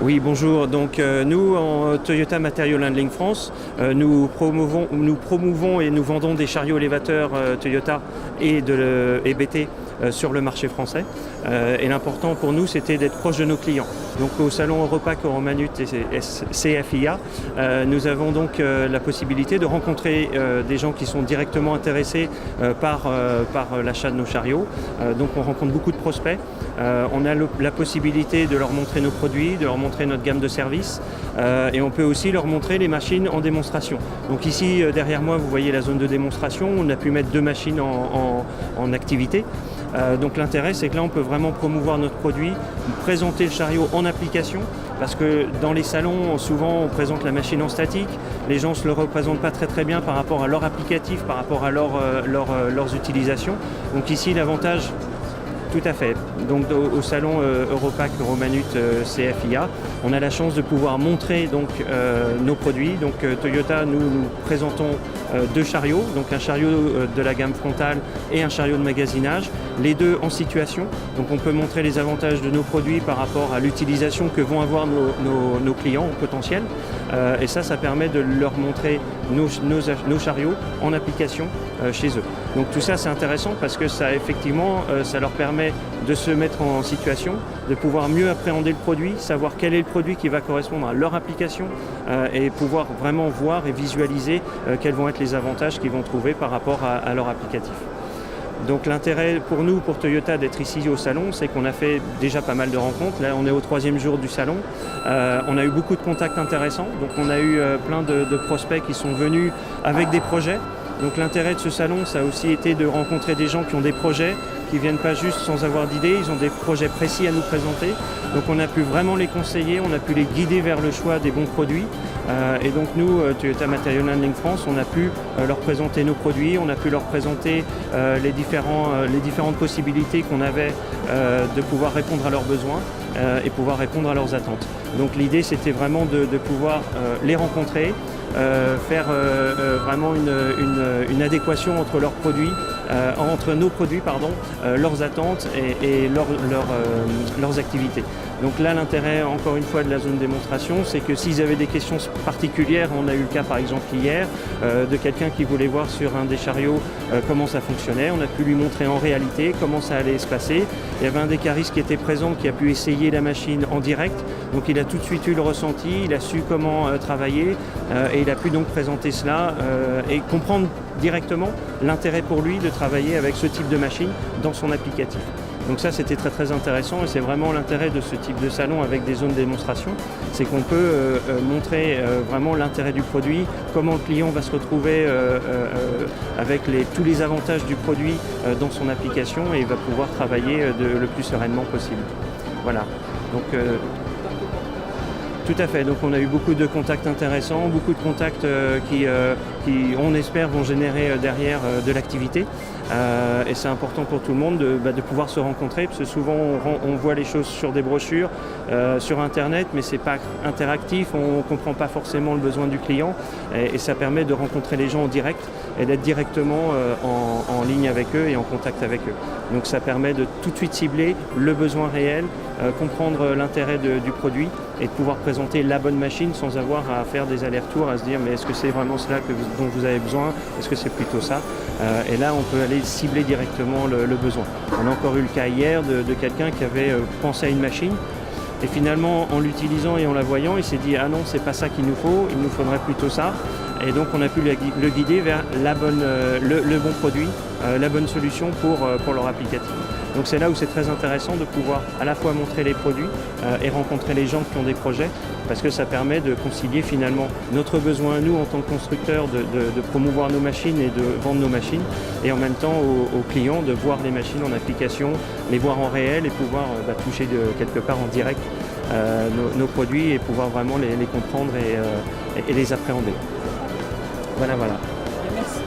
Oui, bonjour. Donc nous, en Toyota Material Handling France, nous promouvons et nous vendons des chariots élévateurs Toyota et BT sur le marché français. Et l'important pour nous, c'était d'être proche de nos clients. Donc au salon Europack, Euromanut et CFIA, nous avons donc la possibilité de rencontrer des gens qui sont directement intéressés par l'achat de nos chariots. Donc on rencontre beaucoup de prospects. On a la possibilité de leur montrer nos produits, de leur montrer notre gamme de services et on peut aussi leur montrer les machines en démonstration. Donc ici derrière moi vous voyez la zone de démonstration, on a pu mettre 2 machines en activité. Donc l'intérêt c'est que là on peut vraiment promouvoir notre produit, présenter le chariot en application parce que dans les salons souvent on présente la machine en statique, les gens ne se le représentent pas très bien par rapport à leur applicatif, par rapport à leurs utilisations. Donc ici l'avantage. Tout à fait. Donc au salon Europack, Euromanut, CFIA, on a la chance de pouvoir montrer donc, nos produits. Donc Toyota, nous présentons 2 chariots, donc un chariot de la gamme frontale et un chariot de magasinage, les deux en situation. Donc on peut montrer les avantages de nos produits par rapport à l'utilisation que vont avoir nos clients potentiels. Et ça permet de leur montrer nos chariots en application chez eux. Donc tout ça c'est intéressant parce que ça effectivement ça leur permet de se mettre en situation, de pouvoir mieux appréhender le produit, savoir quel est le produit qui va correspondre à leur application et pouvoir vraiment voir et visualiser quels vont être les avantages qu'ils vont trouver par rapport à leur applicatif. Donc l'intérêt pour nous, pour Toyota, d'être ici au salon, c'est qu'on a fait déjà pas mal de rencontres. Là, on est au 3e jour du salon. On a eu beaucoup de contacts intéressants. Donc on a eu plein de prospects qui sont venus avec des projets. Donc l'intérêt de ce salon, ça a aussi été de rencontrer des gens qui ont des projets, qui ne viennent pas juste sans avoir d'idées, ils ont des projets précis à nous présenter. Donc on a pu vraiment les conseiller, on a pu les guider vers le choix des bons produits. Et donc nous, Toyota Material Handling France, on a pu leur présenter nos produits, on a pu leur présenter les différentes possibilités qu'on avait de pouvoir répondre à leurs besoins et pouvoir répondre à leurs attentes. Donc l'idée c'était vraiment de pouvoir les rencontrer, faire vraiment une adéquation entre leurs produits, entre nos produits, leurs attentes et leurs activités. Donc là l'intérêt encore une fois de la zone démonstration, c'est que s'ils avaient des questions particulières, on a eu le cas par exemple hier de quelqu'un qui voulait voir sur un des chariots comment ça fonctionnait, on a pu lui montrer en réalité comment ça allait se passer. Il y avait un des caristes qui était présent qui a pu essayer la machine en direct, donc il a tout de suite eu le ressenti, il a su comment travailler et il a pu donc présenter cela et comprendre directement l'intérêt pour lui de travailler avec ce type de machine dans son applicatif. Donc ça c'était très intéressant et c'est vraiment l'intérêt de ce type de salon avec des zones de démonstration, c'est qu'on peut montrer vraiment l'intérêt du produit, comment le client va se retrouver avec tous les avantages du produit dans son application et il va pouvoir travailler le plus sereinement possible. Voilà. Donc, tout à fait, donc on a eu beaucoup de contacts intéressants, beaucoup de contacts qui on espère vont générer derrière de l'activité et c'est important pour tout le monde de pouvoir se rencontrer parce que souvent on voit les choses sur des brochures, sur internet mais c'est pas interactif, on ne comprend pas forcément le besoin du client et ça permet de rencontrer les gens en direct et d'être directement en ligne avec eux et en contact avec eux. Donc ça permet de tout de suite cibler le besoin réel, comprendre l'intérêt du produit et de pouvoir présenter la bonne machine sans avoir à faire des allers-retours, à se dire mais est-ce que c'est vraiment cela dont vous avez besoin, est-ce que c'est plutôt ça et là on peut aller cibler directement le besoin. On a encore eu le cas hier de quelqu'un qui avait pensé à une machine et finalement en l'utilisant et en la voyant il s'est dit ah non c'est pas ça qu'il nous faut, il nous faudrait plutôt ça et donc on a pu le guider vers le bon produit, la bonne solution pour leur applicatif. Donc c'est là où c'est très intéressant de pouvoir à la fois montrer les produits et rencontrer les gens qui ont des projets parce que ça permet de concilier finalement notre besoin à nous en tant que constructeurs de promouvoir nos machines et de vendre nos machines et en même temps aux clients de voir les machines en application, les voir en réel et pouvoir toucher quelque part en direct nos produits et pouvoir vraiment les comprendre et les appréhender. Voilà. Merci.